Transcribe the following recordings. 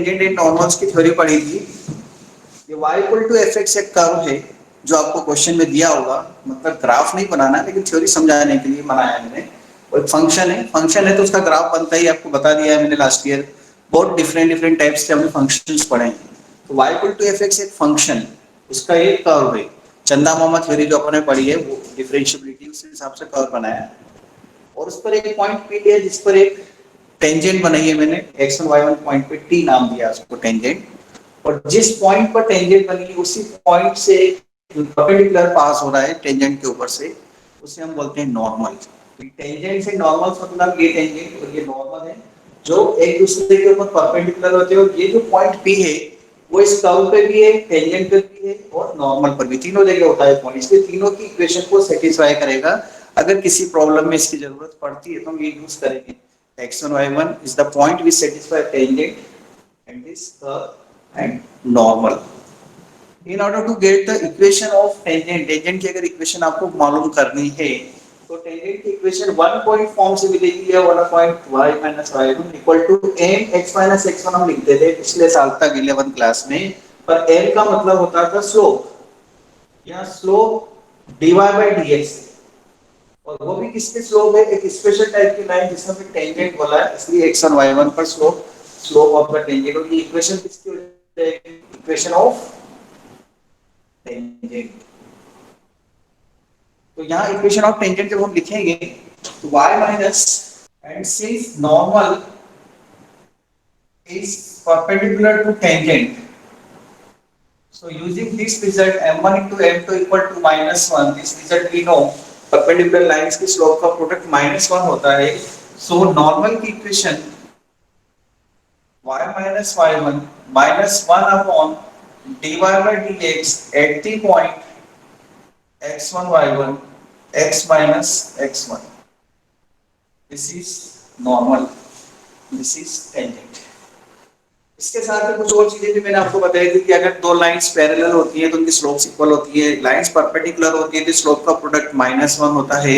Tangent and normals की theory पढ़ी थी। ये y equal to F X एक कर्व है जो आपको क्वेश्चन में दिया होगा, मतलब ग्राफ नहीं बनाना है लेकिन थ्योरी समझाने के लिए बनाया है मैंने। और एक फंक्शन है तो उसका ग्राफ बनता ही आपको बता दिया है मैंने लास्ट ईयर। बहुत डिफरेंट डिफरेंट टाइप्स के हमने फंक्शंस पढ़े हैं। तो y equal to F X एक फंक्शन, उसका एक कर्व है। चंदा मामा थ्योरी जो अपन ने पढ़ी है वो डिफरेंशिएबिलिटी उस हिसाब से कर्व बनाया है। और उस पर एक पॉइंट पी लिया जिस पर एक टेंजेंट बनाई है मैंने, x1 y1 पॉइंट पे t नाम दिया उसको टेंजेंट। और जिस पॉइंट पर टेंजेंट बनी है उसी पॉइंट से परपेंडिकुलर पास हो रहा है टेंजेंट के ऊपर से, उसे हम बोलते हैं नॉर्मल। टेंजेंट से नॉर्मल मतलब ये टेंजेंट और ये नॉर्मल है जो एक दूसरे के ऊपर परपेंडिकुलर होते हैं। और ये जो पॉइंट P है वो इस कर्व पे भी है, टेंजेंट पे भी है और नॉर्मल पर भी, तीनों जगह होता है पॉइंट। इसलिए तीनों की इक्वेशन को सेटिस्फाई करेगा। अगर किसी प्रॉब्लम में इसकी जरूरत पड़ती है तो हम ये यूज करेंगे। x1 y1 is the point which satisfy tangent and this curve and normal. In order to get the equation of tangent, tangent की अगर इक्वेशन आपको मालूम करनी है तो टेंजेंट की इक्वेशन वन पॉइंट फॉर्म से मिलेगी या 1 point y - y1 equal to m x - x1 हम लिखते थे पिछले साल तक 11th क्लास में। पर m का मतलब होता था स्लोप, या स्लोप dy by dx। और वो भी किसके स्लोप है, एक स्पेशल टाइप की लाइन जिसमें भी टेंजेंट बोला है, इसलिए x1 y1 पर slope, slope of the tangent. और ये इक्वेशन किसकी हो जाएगी, इक्वेशन ऑफ टेंजेंट। तो यहाँ इक्वेशन ऑफ टेंजेंट जब हम लिखेंगे तो y minus, and since normal is perpendicular to tangent, so using this result m1 into m2 equal to -1, this result we know perpendicular lines की स्लोप का product -1 होता है। so नॉर्मल की equation y minus y1 minus 1 upon dy by dx at the point x1 y1 x minus x1, this is normal, this is tangent। इसके साथ में कुछ और चीजें भी मैंने आपको बताई थी कि अगर दो लाइंस पैरेलल होती हैं तो उनकी स्लोप्स इक्वल होती है, लाइंस परपेंडिकुलर होती है तो स्लोप का प्रोडक्ट -1 होता है।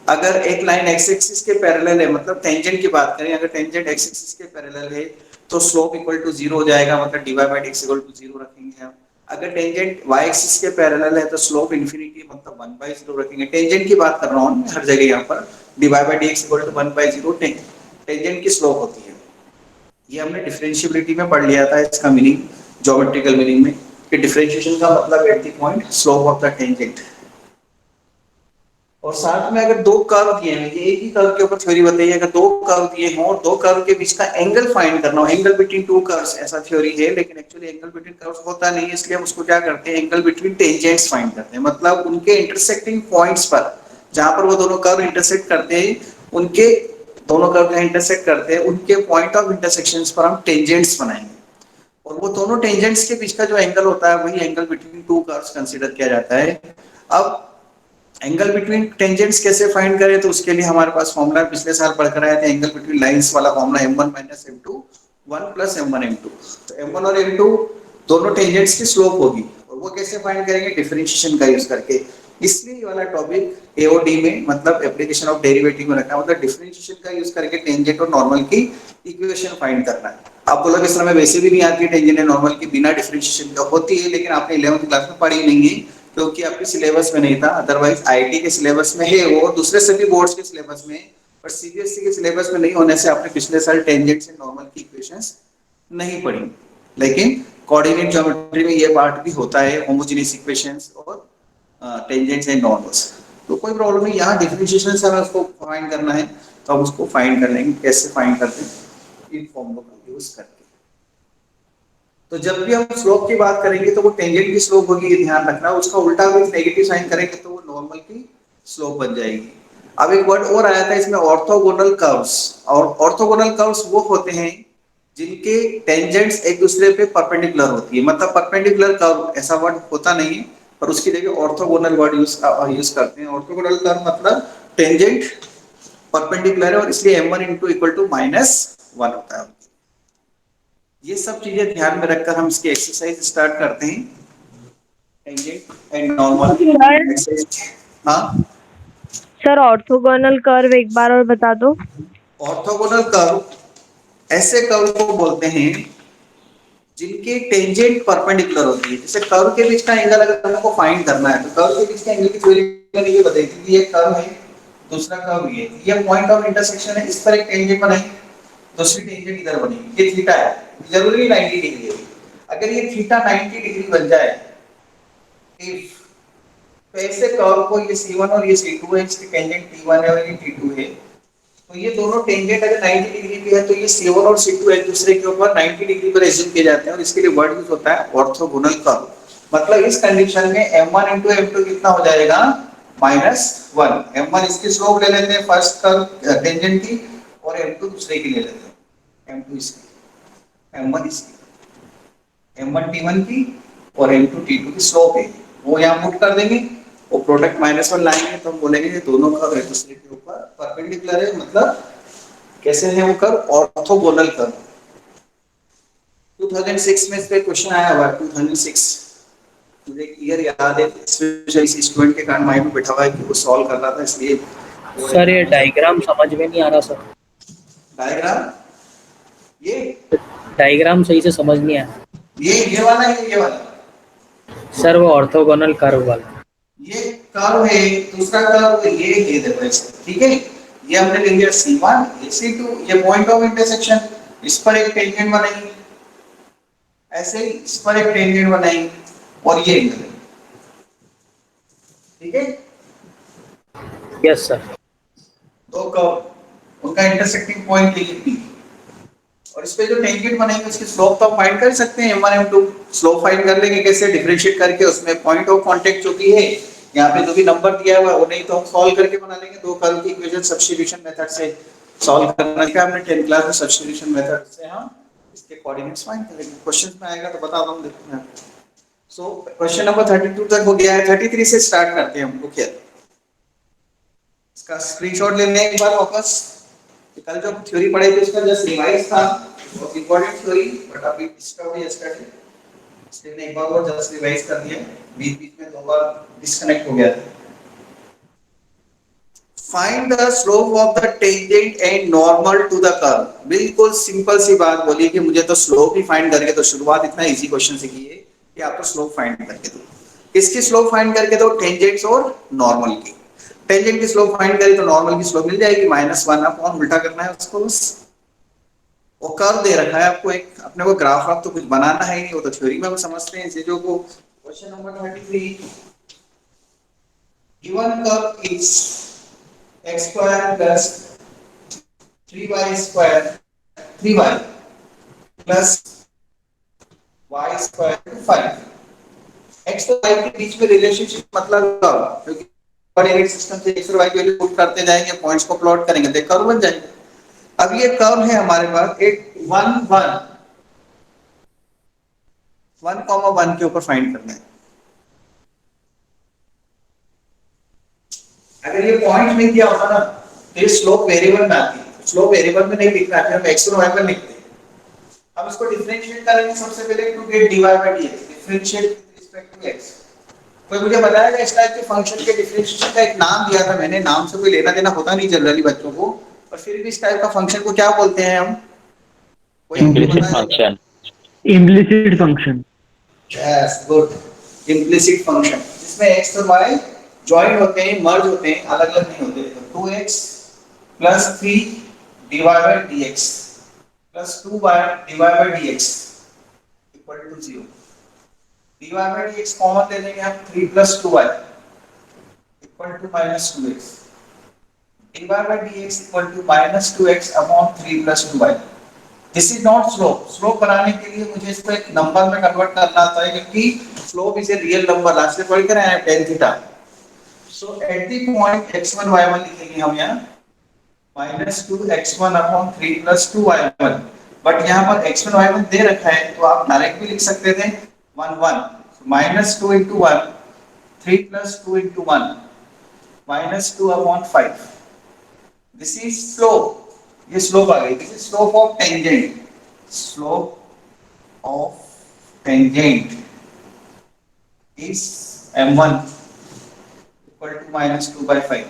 अगर एक लाइन एक्स एक्सिस के पैरेलल है, मतलब टेंजेंट की बात करें, अगर टेंजेंट एक्स एक्सिस के पैरेलल है तो स्लोप इक्वल टू 0 हो जाएगा, मतलब dy by dx equal to 0 रखेंगे हम। अगर टेंजेंट y एक्सिस के पैरेलल है तो स्लोप इंफिनिटी, मतलब 1/0 रखेंगे। टेंजेंट की बात कर रहा हूं हर जगह यहाँ पर, dy by dx equal to 1/0 tangent की स्लोप होती है। ये हमने डिफरेंशिएबिलिटी में पढ़ लिया था, इसका मीनिंग ज्योमेट्रिकल मीनिंग में, कि डिफरेंशिएशन का मतलब at the point slope of the tangent. और साथ में अगर दो कर्व दिए हैं, ये एक ही कर्व के ऊपर थ्योरी बताइए, अगर दो कर्व दिए हों और दो कर्व के बीच का एंगल फाइंड करना हो, एंगल बिटवीन टू कर्व्स ऐसा थ्योरी है, लेकिन एक्चुअली एंगल बिटवीन कर्व्स होता नहीं है, इसलिए हम उसको क्या करते हैं, एंगल बिटवीन टेंजेंट्स फाइंड करते हैं। मतलब उनके इंटरसेक्टिंग पॉइंट्स पर, जहां पर वो दोनों कर्व इंटरसेक्ट करते हैं, उनके दोनों कर्व इंटरसेक्ट करते हैं, उनके पॉइंट ऑफ इंटरसेक्शंस पर हम टेंजेंट्स बनाएंगे। और वो दोनों टेंजेंट्स के बीच का जो एंगल होता है वही angle between two curves consider किया जाता है। अब एंगल बिटवीन टेंजेंट्स कैसे फाइंड करें, तो उसके लिए हमारे पास फॉर्मूला पिछले साल पढ़कर आए थे, एंगल बिटवीन लाइंस वाला formula m1 - m2 1 + m1 m2। तो m1 और m2 दोनों टेंजेंट्स की स्लोप होगी, और वो कैसे फाइंड करेंगे, डिफरेंशिएशन का यूज करके। इसलिए ये वाला टॉपिक एओडी में, मतलब एप्लीकेशन ऑफ डेरिवेटिव में रखा है, मतलब डिफरेंशिएशन का यूज करके टेंजेंट और नॉर्मल की इक्वेशन फाइंड करना है। आपको लगा इस समय वैसे भी नहीं आती है टेंजेंट और नॉर्मल की, बिना डिफरेंशिएशन का होती है, लेकिन आपने 11th क्लास में पढ़ी नहीं है क्योंकि आपके सिलेबस में नहीं था। अदरवाइज आईआईटी के सिलेबस में है, वो दूसरे सभी बोर्ड्स के सिलेबस में, पर सीबीएसई के सिलेबस में नहीं होने से आपने पिछले साल टेंजेंट से नॉर्मल की इक्वेशंस नहीं पढ़ी। लेकिन कोऑर्डिनेट ज्योमेट्री में ये पार्ट भी होता है, होमोजेनियस इक्वेशंस और टेंजेंट्स एंड नॉर्मल्स। तो कोई प्रॉब्लम नहीं, यहाँ डिफरेंशिएशन से हमें उसको फाइंड करना है तो हम उसको फाइंड कर लेंगे। कैसे फाइंड करते हैं, इन फॉर्मूलों का यूज करके। तो जब भी हम स्लोप की बात करेंगे तो वो टेंजेंट की स्लोप होगी, ये ध्यान रखना। उसका उल्टा भी नेगेटिव साइन करेंगे तो वो नॉर्मल की स्लोप बन जाएगी। अब एक वर्ड और आया था इसमें, ऑर्थोगोनल कर्व्स। और ऑर्थोगोनल कर्व्स वो होते हैं जिनके टेंजेंट्स एक दूसरे पे परपेंडिकुलर होती है। मतलब परपेंडिकुलर कर्व ऐसा वर्ड होता नहीं है, पर उसकी जगह ऑर्थोगोनल वर्ड यूज करते हैं। ऑर्थोगोनल कर्व मतलब टेंजेंट परपेंडिकुलर है, और इसलिए m1 = -1 होता है। ये सब चीजें ध्यान में रखकर हम इसकी एक्सरसाइज स्टार्ट करते हैं। Tangent and normal sir exercise. हाँ, सर ऑर्थोगोनल कर्व एक बार और बता दो। ऑर्थोगोनल कर्व ऐसे कर्व को बोलते हैं जिनके टेंजेंट परपेंडिकुलर होती है। जैसे कर्व के बीच का एंगल अगर हमको फाइंड करना है तो कर्व के बीच के एंगल की थ्योरी मैंने ये बताई थी कि ये कर्व है, दूसरा कर्व ये पॉइंट ऑफ इंटरसेक्शन है, इस पर एक टेंजेंट बनाई, दूसरी टेंजेंट इधर बनेगी, ये थीटा है, जरूरी नहीं 90 डिग्री है। अगर ये थीटा 90 डिग्री बन जाए, इफ तो ऐसे कर्व को ये C1 और ये C2 है, इसकी टेंजेंट T1 है और ये T2 है, तो ये दोनों टेंजेंट अगर 90 डिग्री पे है तो ये C1 और C2 एक दूसरे के ऊपर 90 डिग्री पर एज्यूम किए जाते हैं और इसके लिए वर्ड यूज होता है ऑर्थोगोनल कर्व। मतलब इस कंडीशन में m1 m2 कितना हो जाएगा -1। m1 इसकी स्लोप ले लेते हैं फर्स्ट कर्व टेंजेंट की, और m2 दूसरे की ले लेते हैं, m2 इसकी, m1 इसकी, m1 T1 की और m2 T2 की स्लोप है, वो यहाँ पुट कर देंगे, वो प्रोडक्ट -1 लाएंगे तो हम बोलेंगे ये दोनों कर्व एक दूसरे के ऊपर परपेंडिकुलर है, मतलब कैसे है वो कर्व, ऑर्थोगोनल कर्व। 2006 में इस पे क्वेश्चन आया हुआ, 2006 मुझे क्लियर याद है, स्पेशली इस स्टूडेंट के कारण माइंड में बैठा हुआ है कि वो सॉल्व कर रहा था, इसलिए सर ये डायग्राम समझ में नहीं आ रहा सर। डायग्राम ये डायग्राम सही से समझ नहीं आया ये वाला है, ये वाला सर, वो ऑर्थोगोनल कर्व वाला। ये कर्व है, दूसरा कर्व ये देखो ऐसे, ठीक है, ये हमने ले लिया C1 ये C2, ये पॉइंट ऑफ इंटरसेक्शन, इस पर एक टेंजेंट बनाई, ऐसे ही इस पर एक टेंजेंट बनाई और ये एंगल, ठीक है। Yes sir. दो कर्व उनका इंटरसेक्टिंग पॉइंट ये P, और इस पे जो टेंजेंट बनाएंगे उसकी स्लोप तो फाइंड कर सकते हैं, m1 m2 स्लोप फाइंड कर लेंगे कैसे, डिफरेंशिएट करके उसमें पॉइंट ऑफ कांटेक्ट जो भी है यहाँ पे जो भी नंबर दिया हुआ है वो नहीं तो हम सॉल्व करके बना लेंगे, दो कर्व की इक्वेशन सब्स्टिट्यूशन मेथड से सॉल्व करना है हमने 10th क्लास में, सब्स्टिट्यूशन मेथड से हम इसके कोऑर्डिनेट्स फाइंड करेंगे। क्वेश्चंस में आएगा तो बता दूं, देखते हैं। सो क्वेश्चन नंबर 32 तक हो गया है, 33 से स्टार्ट करते हैं हम। रुकिए, इसका स्क्रीनशॉट ले लें एक बार वापस, कल जो थ्योरी पढ़ी थी उसका जस्ट रिवाइज था, बहुत इंपॉर्टेंट थ्योरी, बट अभी डिस्कवरी यस्टरडे इसलिए एक बार और जस्ट रिवाइज कर दिया, बीच बीच में दो बार डिस्कनेक्ट हो गया था। Find the slope of the tangent and normal to the curve. बिल्कुल सिंपल सी बात बोली कि मुझे तो स्लोप ही फाइंड करके, तो शुरुआत इतना इजी क्वेश्चन से की है कि आप तो स्लोप फाइंड करके दो। किसकी स्लोप फाइंड करके दो? टेंजेंट्स और नॉर्मल की। टेंजेंट की स्लोप फाइंड करें तो नॉर्मल की स्लोप मिल जाएगी -1 अपॉन, उल्टा करना है उसको बस। वो कर्व दे रखा है आपको, एक अपने को ग्राफ आप तो कुछ बनाना है ही नहीं, वो तो थ्योरी में हम समझते हैं चीजों को। Question number 33, given curve is x square plus 3y square 3y plus y square 5। x और y के बीच में रिलेशनशिप मतलब क्या होगा, क्योंकि कोऑर्डिनेट सिस्टम से x और y की वैल्यू पुट करते जाएंगे, पॉइंट्स को प्लॉट करेंगे तो कर्व बन जाएगा। अब ये कर्व है हमारे पास एक 1 1 के ऊपर फाइंड करना है। अगर ये पॉइंट नहीं दिया होता ना तो ये स्लोप वेरिएबल में आती है, स्लोप वेरिएबल में नहीं लिखना है, हम x और y पर लिखते हैं। अब इसको डिफरेंशिएट करेंगे सबसे पहले to get dy by dx, differentiate with respect to x। कोई मुझे बताएगा इस टाइप के फंक्शन के डिफरेंशिएशन का एक नाम दिया था मैंने, नाम से कोई लेना देना होता नहीं जनरली बच्चों को, और फिर भी इस टाइप का फंक्शन को क्या बोलते हैं हम? कोई implicit function. Implicit function. Yes, good, implicit function जिसमें x और y ज्वाइन होते हैं, मर्ज होते हैं, अलग अलग नहीं होते। तो 2x plus 3 dy by dx plus 2y dy by dx equal to 0। dy by dx common ले लेंगे हम, 3 plus 2y equal to -2x। dy by dx equal to -2x upon 3 plus 2y। This is not slope. Slope बनाने के लिए मुझे इसको एक number में कन्वर्ट करना होता है, क्योंकि slope is a real number, last में पढ़ कर आए हैं tan theta. So at the point x1 y1 लिखेंगे हम यहाँ -2x1 upon 3 plus 2y1, but यहाँ पर x1 y1 दे रखा है तो आप डायरेक्ट भी लिख सकते थे 1 1, -2 into 1 3 plus 2 into 1 -2 upon 5। This is slope, ये स्लोप आ गई। This is slope of tangent, slope of tangent is m1 equal to -2 by 5।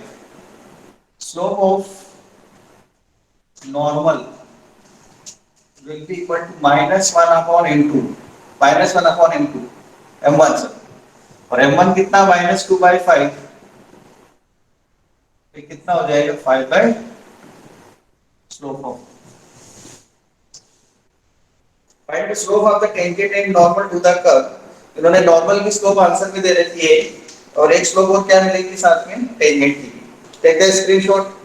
Slope of normal will be equal to -1 upon n2 -1/m2 m1 sir, और m1 कितना -2/5, ये कितना हो जाएगा 5 by slope of, find the slope of the tangent and normal to the curve. इन्होंने normal की slope answer में दे रखी है और एक स्लोप और क्या मिलेगी साथ में टेंजेंट की। Take a screenshot.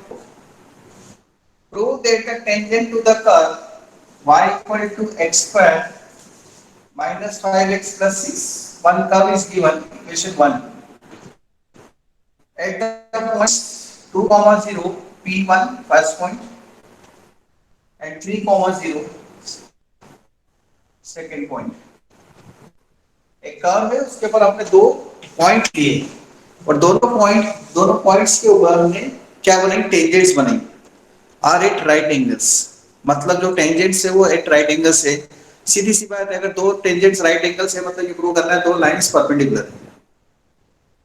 Prove that the tangent to the curve y equal to x square minus 5x plus 6. One curve is given, equation 1. At the points 2, 0, P1 first point and 3, 0 second point. एक curve है उसके ऊपर आपने दो point लिए और दोनों points के ऊपर हमने क्या बनाई टेंजेंट्स बनाई आर एट राइट एंगल्स, मतलब जो टेंजेंट्स है वो एट राइट एंगल्स है। सीधी सी बात है, अगर दो टेंजेंट्स राइट एंगल्स है मतलब ये प्रूव करना है दो लाइंस परपेंडिकुलर।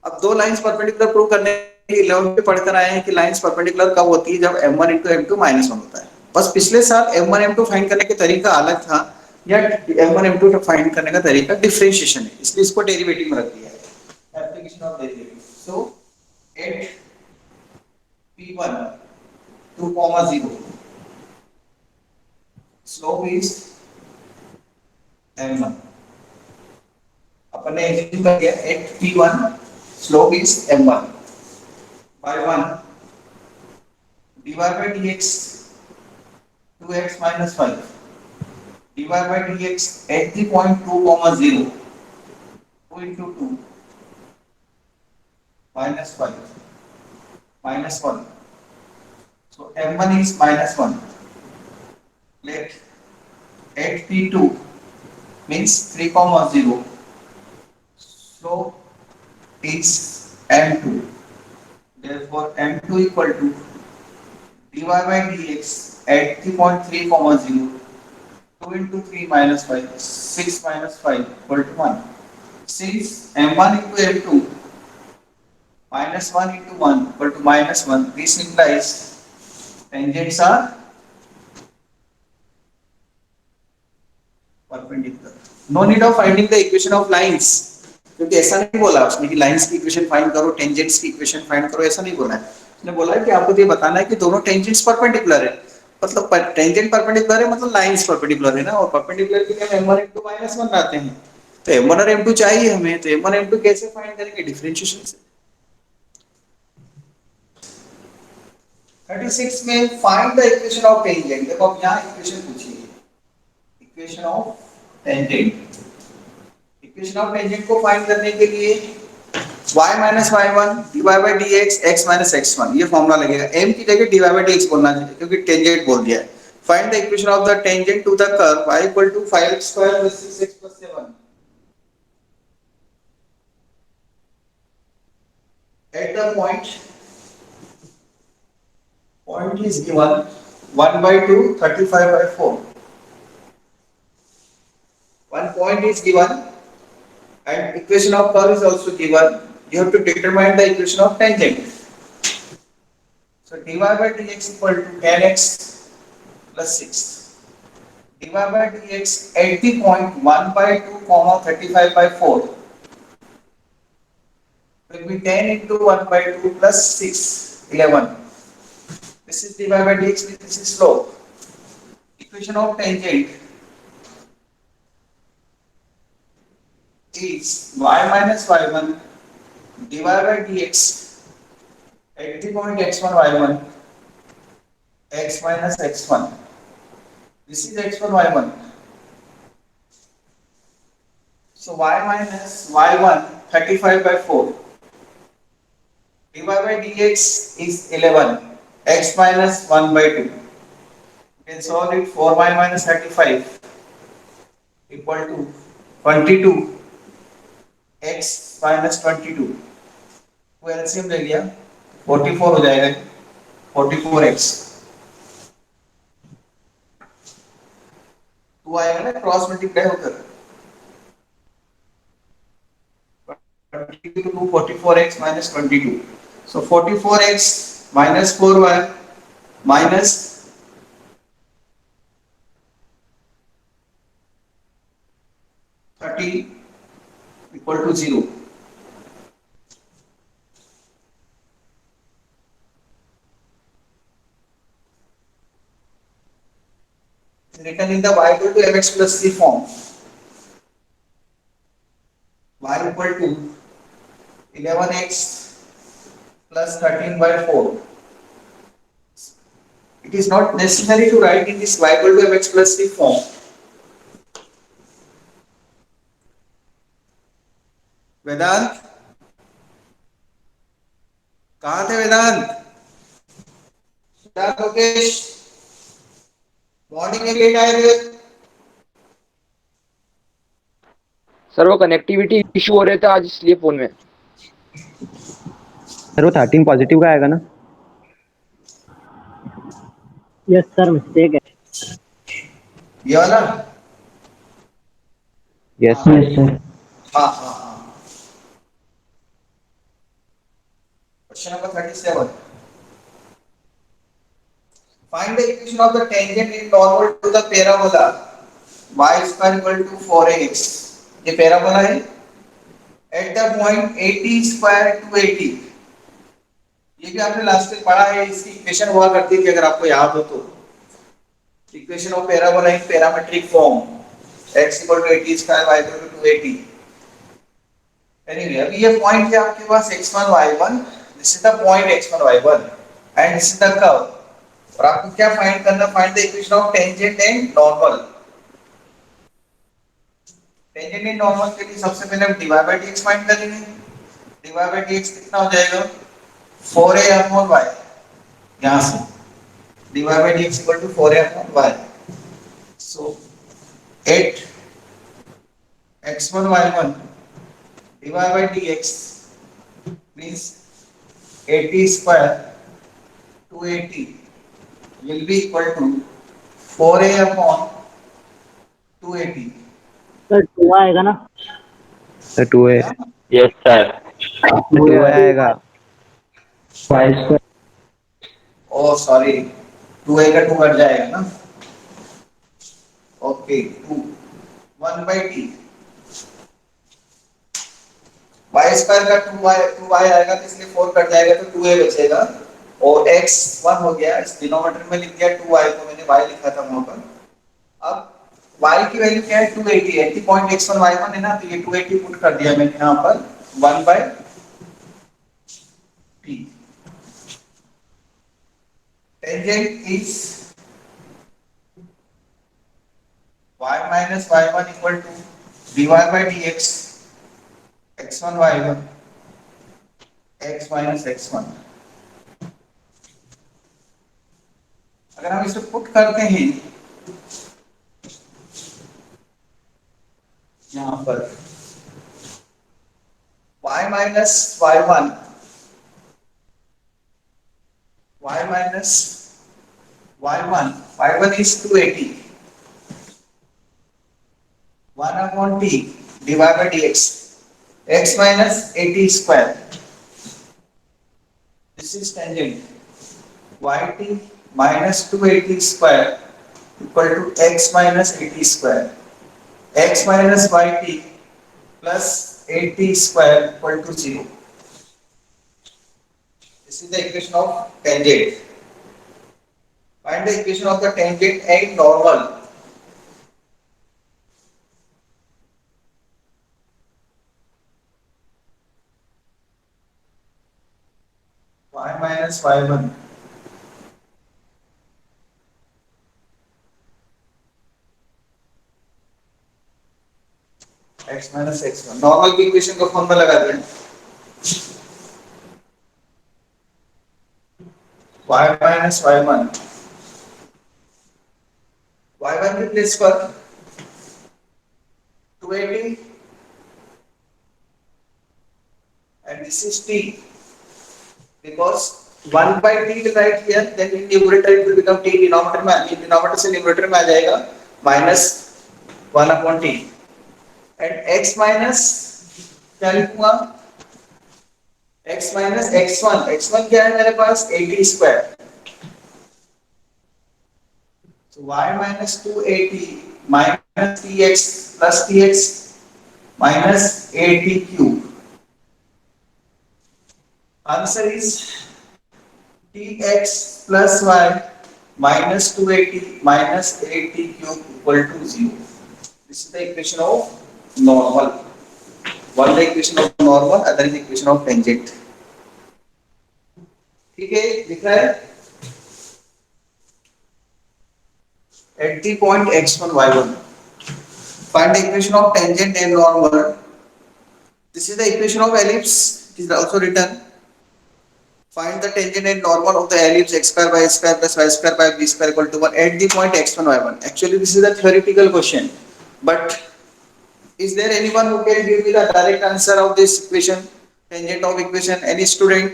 अब दो लाइंस परपेंडिकुलर प्रूव करने के लिए 11 पे पढ़कर आए हैं कि लाइंस परपेंडिकुलर कब होती है, जब m1 into m2 -1 होता है। बस पिछले साल m1 m2 फाइंड करने का तरीका अलग था, या m1 m2 फाइंड करने का तरीका डिफरेंशिएशन है, इसलिए इसको डेरिवेटिव में रख दिया है, application of derivative. So at p1 2, 0 slope is m1, अपने एज्यूम कर दिया eight p1 slope is m1 by 1 dy by dx 2x minus 5 dy by dx at the point 2, 0 2 into 2 minus 5 minus 1, so m1 is -1. Let at p2 means 3, 0 slope is m2, therefore m2 equal to dy by dx at the point 3, 0 2 into 3 minus 5 6 minus 5 equal to 1. Since m1 into m2 minus 1 into 1 equal to -1, this implies tangents are perpendicular. No need of finding the equation of lines, क्योंकि ऐसा नहीं बोला उसने कि lines की equation find करो tangents की equation find करो, ऐसा नहीं बोला है। उसने बोला है कि आपको ये बताना है कि दोनों टेंजेंट्स परपेंडिकुलर है, मतलब टेंजेंट परपेंडिकुलर है मतलब लाइंस परपेंडिकुलर है ना, और परपेंडिकुलर के लिए हम m1 into -1 लाते हैं, तो m1 और m2 चाहिए हमें, तो m1 m2 कैसे फाइंड करेंगे डिफरेंशिएशन से। 36 में find the equation of tangent. देखो अब यहाँ इक्वेशन पूछी है, equation of tangent. Equation of tangent को फाइंड करने के लिए y minus y1 dy by dx x minus x1 ये फॉर्मूला लगेगा, m की जगह dy by dx बोलना चाहिए क्योंकि टेंजेंट बोल दिया है। Find the equation of the tangent to the curve y equal to 5x square plus 6x plus 7 at the point is given 1 by 2 35 by 4, one point is given and equation of curve is also given. You have to determine the equation of tangent. So dy by dx equal to 10x plus 6. dy by dx at the point 1 by 2 comma 35 by 4 will be 10 into 1 by 2 plus 6 11. This is dy by dx, this is slope. Equation of tangent is y minus y1 dy by dx at the point x1 y1 x minus x1. This is x1 y1. So y minus y1 35 by 4 dy by dx is 11 x minus 1 by 2. You can solve it. 4y minus 35 equal to 22 x minus 22, तो LCM ले लिया 44 हो जाएगा, 44x तो आएगा ना cross multiply होकर 22 to 44x minus 22, so 44x minus 4y minus 35 30 equal to 0. Written in the y equal to mx plus c form. Y equal to 11x plus 13 by 4. It is not necessary to write in this y equal to mx plus c form. वेदांत, कहाँ थे वेदांत? क्या Lokesh, morning में late आए थे? Sir वो connectivity issue हो रहे थे आज इसलिए फोन में। सर वो 13 पॉजिटिव का आएगा ना? यस सर, मिस्टेक है। ये वाला? Yes sir. हाँ हाँ हाँ। Question number 37. Find the equation of the tangent in normal to the parabola y square equal to 4ax. ये पैराबोला है। At the point 80 square to 80. ये भी आपने लास्ट में पढ़ा है, इसकी इक्वेशन हुआ करती थी अगर आपको याद हो तो। Equation of parabola in parametric form x equal to 80 square y equal to 280. Anyway, अभी ये पॉइंट है आपके पास x1 y1. This is the point x1 y1 and this is the curve. और आपको क्या फाइंड करना? Find the equation of tangent and normal. Tangent and normal के लिए सबसे पहले हम dy by dx फाइंड करेंगे। dy by dx कितना हो जाएगा? 4a upon y। यहाँ से dy by dx equal to 4a upon y. So 8 x1 y1 dy by dx means 80 square to 80 will be equal to 4a upon 280. Sir 2 आएगा ना? Sir 2 है। Yes sir. 2 आएगा। Oh sorry, 2a का 2 cut जाएगा ना? Okay, 2 1 by t. y square का 2y आएगा तो इसलिए 4 कट जाएगा तो 2a बचेगा और x 1 हो गया। इस डिनोमिनेटर में लिख दिया 2y को, मैंने y लिखा था वहां पर। अब y की वैल्यू क्या है? 280 है। एट पॉइंट x1 y1 है ना, तो ये 280 पुट कर दिया मैंने यहां पर 1 by t. Tangent is y minus y1 equal to dy by dx x1 y1 x minus x1. अगर हम इसे पुट करते हैं यहां पर y minus y1 is 280 1 upon t dy by dx x minus 80 square. This is tangent yt minus 280 square equal to x minus 80 square. X minus yt plus 80 square equal to 0. This is the equation of tangent. Find the equation of the tangent and normal. Y minus y1 x minus x1. Normal की equation को formula लगा दें y minus y1 y1 replace पर 280 and this is t because 1 by t will write here, then in numerator it will become t. denominator में denominator से numerator में आ जाएगा minus 1 upon t and x minus क्या लिखूंगा? x minus x1 क्या है मेरे पास? 80 square. So y minus 280 minus tx plus tx minus 80 cube. Answer is tx plus y minus 280 minus 80 cube equal to 0. This is the equation of normal. One the equation of normal, other is the equation of tangent. ठीक है, दिख रहा है? At the point x1 y1, find the equation of tangent and normal. This is the equation of ellipse. It is also written. Find the tangent and normal of the ellipse x square by s square plus y square by b square equal to 1 at the point x1 y1. Actually, this is a theoretical question, but is there anyone who can give me the direct answer of this equation, tangent of equation? Any student?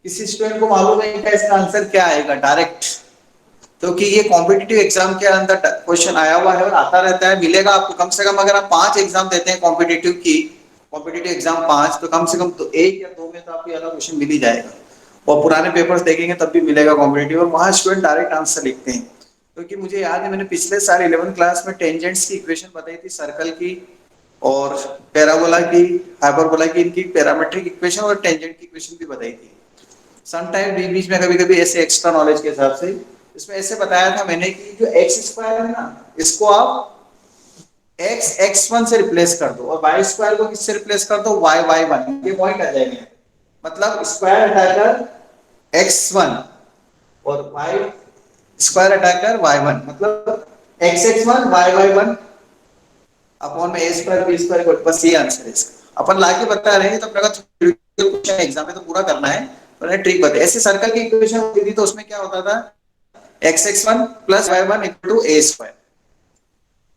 किसी student को मालूम है क्या इसका answer क्या आएगा direct? क्योंकि ये कॉम्पिटिटिव एग्जाम के अंदर क्वेश्चन आया हुआ है और आता रहता है, मिलेगा आपको कम से कम। अगर आप 5 एग्जाम देते हैं कॉम्पिटिटिव की, कॉम्पिटिटिव एग्जाम 5, तो कम से कम तो 1 या 2 में तो आपको वाला क्वेश्चन मिल ही जाएगा। और पुराने पेपर्स देखेंगे तब भी मिलेगा कॉम्पिटिटिव, और वहां स्टूडेंट डायरेक्ट आंसर लिखते हैं। क्योंकि मुझे याद है मैंने पिछले साल 11th क्लास में टेंजेंट्स की इक्वेशन बताई थी, सर्कल की और पैराबोला की, हाइपरबोला की, इनकी पैरामेट्रिक इक्वेशन और टेंजेंट की इक्वेशन भी बताई थी। समटाइम बीच बीच में कभी-कभी ऐसे एक्स्ट्रा नॉलेज के हिसाब से इसमें ऐसे बताया था मैंने कि जो x स्क्वायर है ना, इसको आप x x1 से रिप्लेस कर दो और y स्क्वायर को किससे रिप्लेस कर दो, y y1। ये पॉइंट आ जाएगा, मतलब स्क्वायर हटाकर x1 और y स्क्वायर हटाकर y1, मतलब x x1 y y1 upon में a स्क्वायर b स्क्वायर, बस ये आंसर है इसका। अपन लाके बता रहे हैं तो अपने का थ्योरेटिकल क्वेश्चन एग्जाम में तो पूरा करना है, पर ट्रिक बताए। ऐसे सर्कल की इक्वेशन होती थी तो उसमें क्या होता था, x x1 plus y1 equal to a square।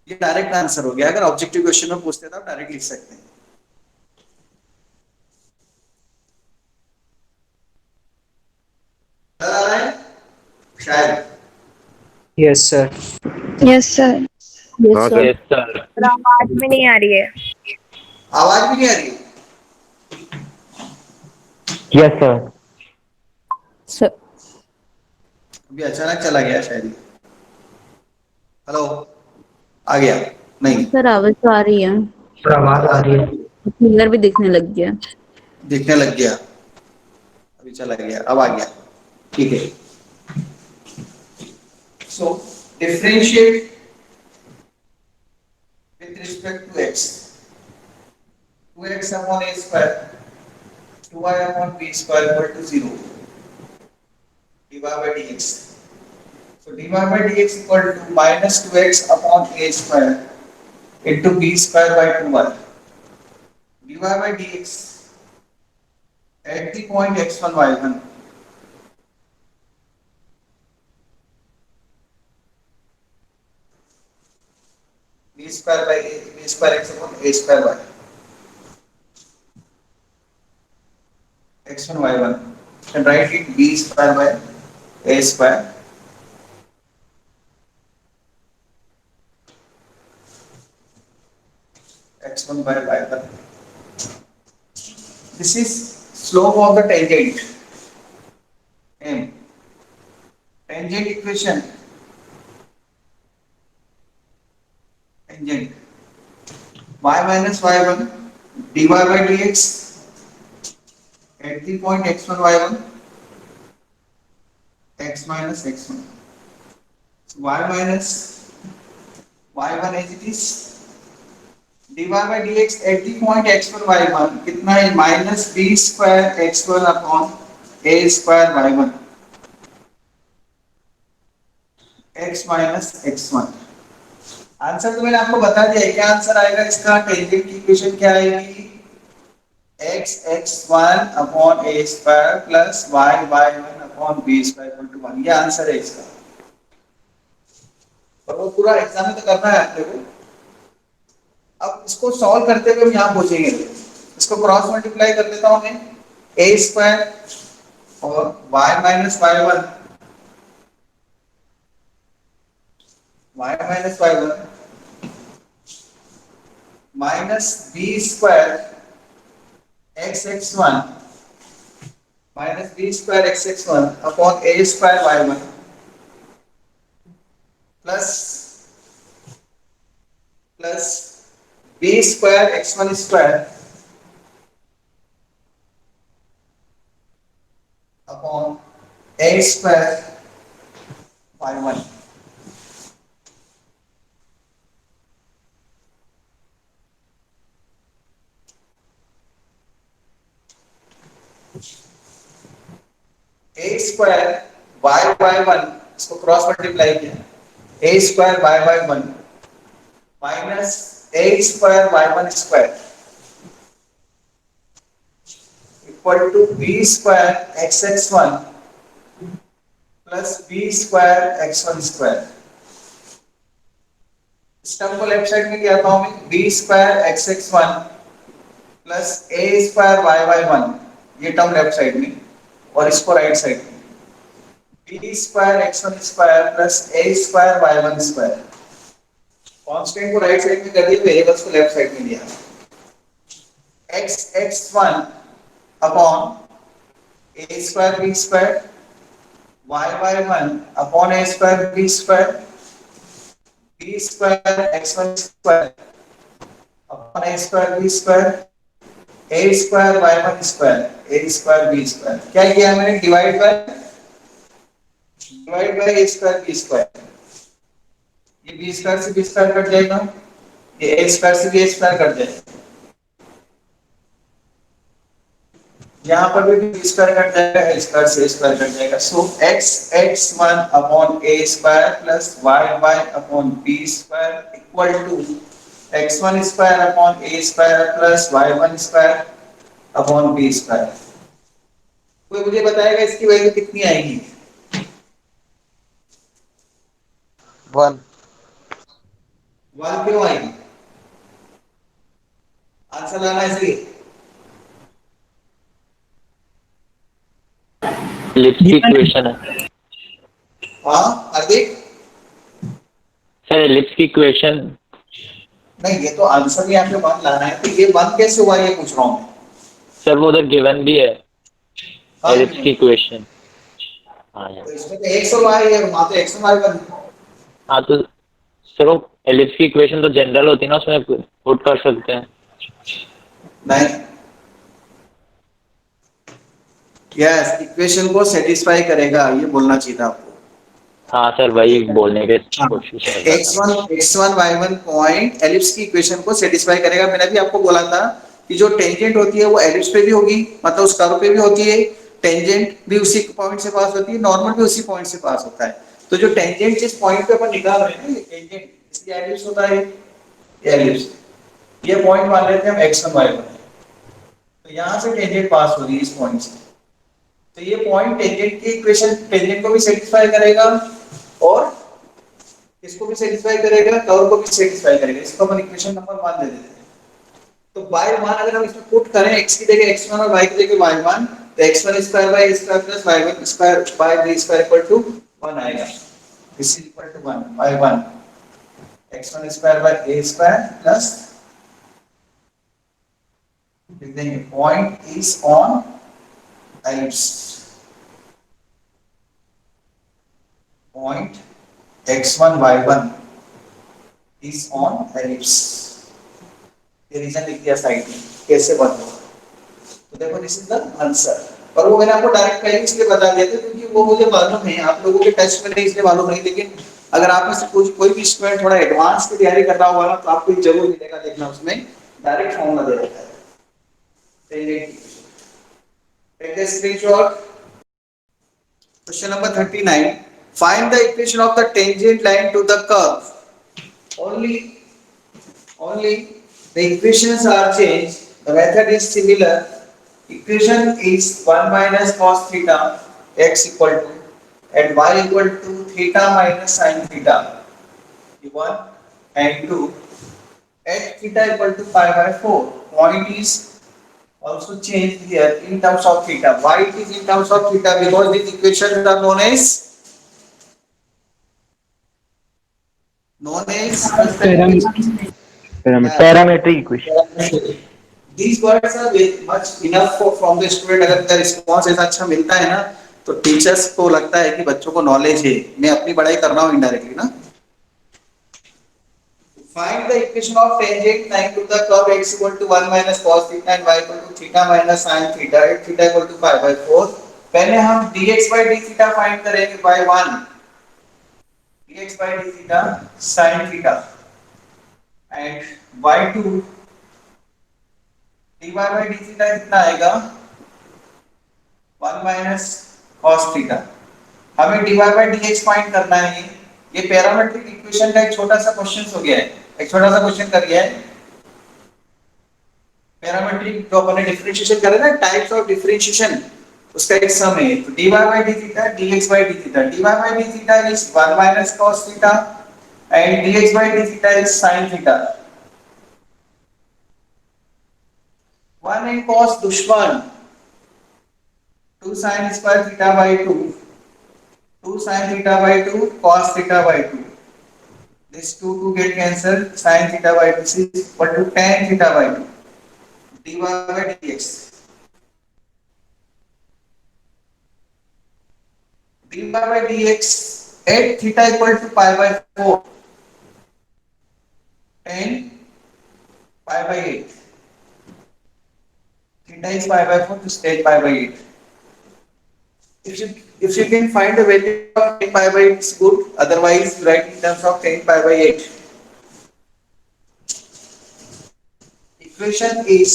ये डायरेक्ट आंसर हो गया। अगर ऑब्जेक्टिव क्वेश्चन में पूछते तो आप डायरेक्ट लिख सकते हैं। आ रहा है शायद? Yes sir. Yes sir. Yes sir. Yes sir. आवाज में नहीं आ रही है। आवाज भी नहीं आ रही? Yes sir. सर अभी अचानक चला गया शायद। हेलो, आ गया? नहीं, सर आवाज तो आ रही है, आवाज आ रही है। फिंगर भी दिखने लग गया। दिखने लग गया। अभी चला गया, अब आ गया। ठीक है। सो differentiate with respect to x, 2x upon a square, 2y upon b square equal to 0, dy by dx. So dy by dx equal to minus 2x upon a square into b square by 2y. dy by dx at the point x1 y1, b square by a, b square x upon a square y, x1 y1, and write it b square by a square x1 by y1. This is slope of the tangent m. Tangent equation, tangent y minus y1 dy by dx at the point x1 y1 x minus x1. So y minus y1 as it is, dy by dx at the point x1 y1 कितना है, minus b square x1 upon a square y1 x minus x1। Answer तो मैंने आपको बता दिया है। क्या answer आएगा इसका? टेंजेंट की इक्वेशन क्या आएगी, x x1 upon a square plus y y1 upon b square equal to 1। ये आंसर है इसका। और वो पूरा एग्जाम में तो करना है आप लोगों को। अब इसको सॉल्व करते हुए हम यहाँ पहुंचेंगे। इसको क्रॉस मल्टीप्लाई कर देता हूं मैं, a स्क्वायर और y minus y1 minus b square x x1 minus b square x x1 upon a square y1 plus b square x1 square upon a square y1. a square y1 इसको cross multiply किया, a square y1 minus a square y1 square equal to b square xx1 plus b square x1 square. इस term को left side में लिया था मैं, b square xx1 plus a square y1, ये term left side में, और इसको राइट साइड में b square x1 square plus a square y1 square. Constant को राइट साइड में कर दिया, वेरिएबल्स को लेफ्ट साइड में लिया. xx1 upon a square b square y1 upon a square b square b square x1 square upon a square b square a square y1 square a square b square. क्या किया मैंने? Divide by a square b square. ये b square से b square cut जाएगा, ये a square से b square cut जाएगा, यहाँ पर भी b square कट जाएगा, a square से a square कट जाएगा. So x1 upon a square plus y अपॉन b square equal to x1 square upon a square plus y1 square upon b square. कोई मुझे बताएगा इसकी वैल्यू कितनी आएगी? 1. 1 क्यों आएगी? आंसर लाना है इसलिए. लिप्स की इक्वेशन है हाँ हार्दिक, सर, लिप्स की इक्वेशन. नहीं ये तो आंसर भी आपने 1 लाना है, तो ये 1 कैसे हुआ ये पूछ रहा हूँ. सर वो उधर गिवन भी है, लिप्स की इक्वेशन. हाँ तो इसमें तो x और y है, वहां तो x और y बन. हाँ, तो सर वो एलिप्स की इक्वेशन तो जनरल होती है ना, उसमें पुट कर सकते हैं. नहीं, यस इक्वेशन को सेटिस्फाई करेगा, ये बोलना चाहिए था आपको. हाँ सर, वही बोलने की कोशिश कर रहा था. x1 y1 पॉइंट एलिप्स की इक्वेशन को सेटिस्फाई करेगा. मैंने भी आपको बोला था कि जो टेंजेंट होती है वो एलिप्स पे भी होगी, मतलब उस कर्व पे भी होती है, टेंजेंट भी उसी पॉइंट से पास होती है, नॉर्मल भी उसी पॉइंट से पास होता है. तो जो टेंजेंट जिस पॉइंट पे अपन निकाल रहे हैं ना, ये टेंजेंट इसलिए एलिप्स होता है, ये एलिप्स. ये पॉइंट मान लेते हैं हम x1 y1, तो यहां से टेंजेंट पास हो रही है इस पॉइंट से, तो ये पॉइंट टेंजेंट की इक्वेशन, टेंजेंट को भी सेटिस्फाई करेगा और इसको भी सेटिस्फाई करेगा, कर्व को भी सेटिस्फाई करेगा. इसको अपन इक्वेशन नंबर 1 दे देते हैं. तो y1 अगर हम इसमें पुट करें, x की जगह x1 और y की जगह y1, तो x1 square by a square plus y1 square by b square equal to 1 आएगा. This is equal to 1 y1 x1 square by a square plus लिख देंगे point is on ellipse. Point x1 y1 is on ellipse. ये reason लिख दिया side में, कैसे बन होगा. तो देखो दिस इज द आंसर. और वो मैंने आपको डायरेक्ट पहले इसलिए बता दिया था क्योंकि वो मुझे मालूम है, आप लोगों के टेस्ट में नहीं इसलिए मालूम नहीं, लेकिन अगर आप में से कोई भी स्टूडेंट थोड़ा एडवांस की तैयारी कर रहा होगा ना, तो आपको जरूर मिलेगा, देखना उसमें डायरेक्ट फॉर्मूला दे रखा है. Take the screenshot. Question number 39. Find the equation of the tangent line to the curve. Only the equations are changed. The method is similar. Equation is 1 minus cos theta x equal to and y equal to theta minus sin theta. 1 and 2 at theta equal to pi by 4. Point is also changed here in terms of theta. Why it is in terms of theta? Because these equations are known as parametric equation. These words are very much enough from the student. अगर इनका response ऐसा अच्छा मिलता है ना, तो teachers को लगता है कि बच्चों को नॉलेज है. मैं अपनी पढ़ाई कर रहा हूँ इनडायरेक्टली ना. Find the equation of tangent line to the curve x equal to 1 minus cos theta and y equal to theta minus sin theta at theta equal to pi by 4. पहले हम dx by d theta find करेंगे by 1 dx by d theta sin theta and y2 dy by d theta कितना आएगा 1 minus cos theta. हमें dy by dx find करना है. ये parametric equation का एक छोटा सा क्वेश्चन हो गया है. एक छोटा सा क्वेश्चन कर गया है. पैरामेट्रिक जो अपने डिफरेंशिएशन करे ना टाइप्स ऑफ डिफरेंशिएशन उसका एक सम है. तो dy by d theta dx by d theta. dy by d theta is 1 minus cos theta and dx by d theta is sin theta. 1 and cos दुश्मन 2 sin square theta by 2 2 sin theta by 2 cos theta by 2. This 2 get cancelled. Sin theta by 2 is equal to tan theta by 2 dy by dx. dy by dx at theta equal to pi by 4 tan pi by 8. Theta is pi by 4 to state pi by 8. If you can find the value of tan pi by 8 is good. Otherwise, write in terms of tan pi by 8. Equation is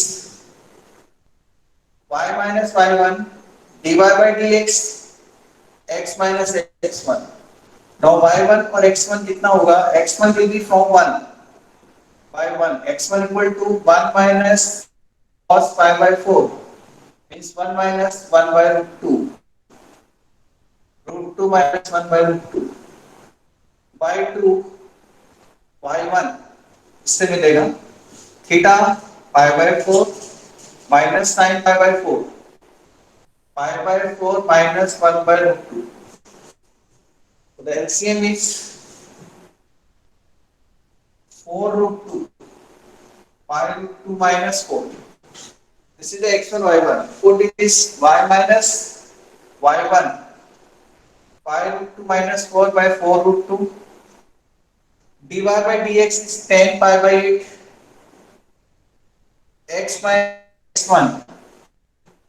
y minus y1 dy by dx x minus x1. Now y1 और x1 कितना होगा? x1 will be from 1 by 1. x1 equal to 1 minus cos pi by 4 means 1 minus 1 by root 2. Root 2 minus 1 by root 2 by 2 y1 इससे मिलेगा theta pi by 4 minus sin pi by 4 pi by 4 minus 1 by root 2. So the LCM is 4 root 2 pi root 2 minus 4. This is the x1 y1. Put this y minus y1 pi root 2 minus 4 by 4 root 2. dy by dx is tan pi by 8 x minus 1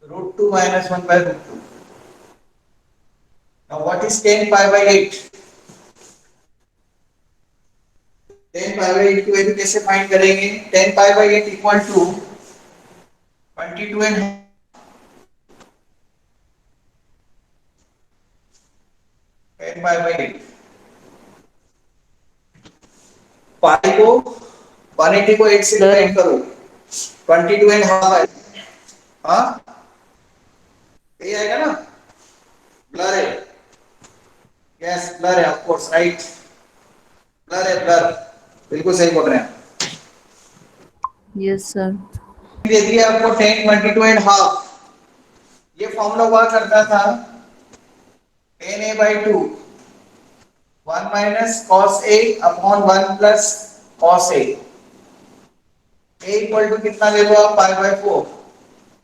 root 2 minus 1 by root 2. Now what is tan pi by 8? tan pi by 8 की value कैसे find करेंगे? tan pi by 8 equal to 22 and 10 pi by 8. Pi को 180 को 8 से divide करो 22 and half है. हाँ ये आएगा ना? ब्लर है. यस ब्लर है ऑफ कोर्स राइट. ब्लर है ब्लर. बिल्कुल सही बोल रहे हैं. Yes sir. दे दिया आपको 10 22 and half. ये फॉर्मूला हुआ करता था tan a by 2 1 minus cos a upon 1 plus cos a. a equal to कितना ले लो आप? pi by 4.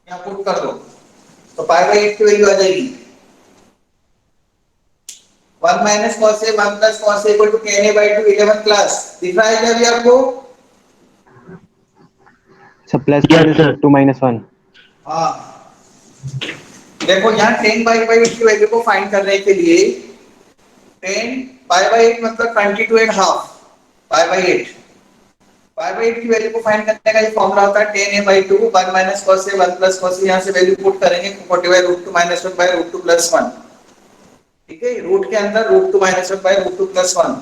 यहाँ पुट कर दो तो pi by 8 की वैल्यू आ जाएगी 1 minus cos a 1 plus cos a equal to tan a by 2 11th class. दिख रहा है क्या अभी आपको? So plus minus 2 minus 1. हाँ देखो यहाँ 10 pi by 8 की वैल्यू को फाइंड करने के लिए 10 pi by 8 मतलब 22 and half pi by 8. pi by 8 की वैल्यू को फाइंड करने का ये फॉर्मूला होता है tan a by 2 1 minus cos a 1 plus cos a. यहाँ से वैल्यू पुट करेंगे 40 by root 2 minus 1 by root 2 plus 1. ठीक है रूट के अंदर root 2 minus 1 by root 2 plus 1.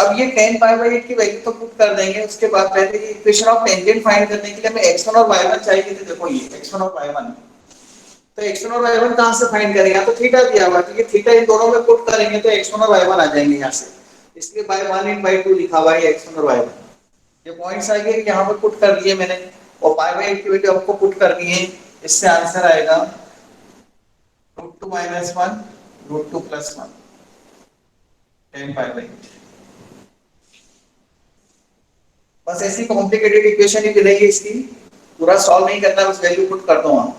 अब ये tan pi by 8 की वैल्यू तो पुट कर देंगे. उसके बाद पहले ये इक्वेशन ऑफ टेंजेंट फाइंड करने के लिए हमें x1 और y1 चाहिए थे. देखो ये x1 और y1 तो x1 और y1 कहां से फाइंड करेंगे? तो थीटा दिया हुआ है. ये थीटा इन दोनों में पुट करेंगे तो x1 और y1 आ जाएंगे यहां से. इसलिए by 1 and by 2 लिखा हुआ है x1 और y1. ये पॉइंट्स आएंगे यहां पर पुट कर दिए मैंने और pi by 8 की वैल्यू आपको पुट कर दी है. इससे आंसर आएगा √2 - 1 √2 + 1 10 pi by 8. बस ऐसी कॉम्प्लिकेटेड इक्वेशन ही मिलेगी. इसकी पूरा सॉल्व नहीं करना, बस वैल्यू पुट कर दो आप.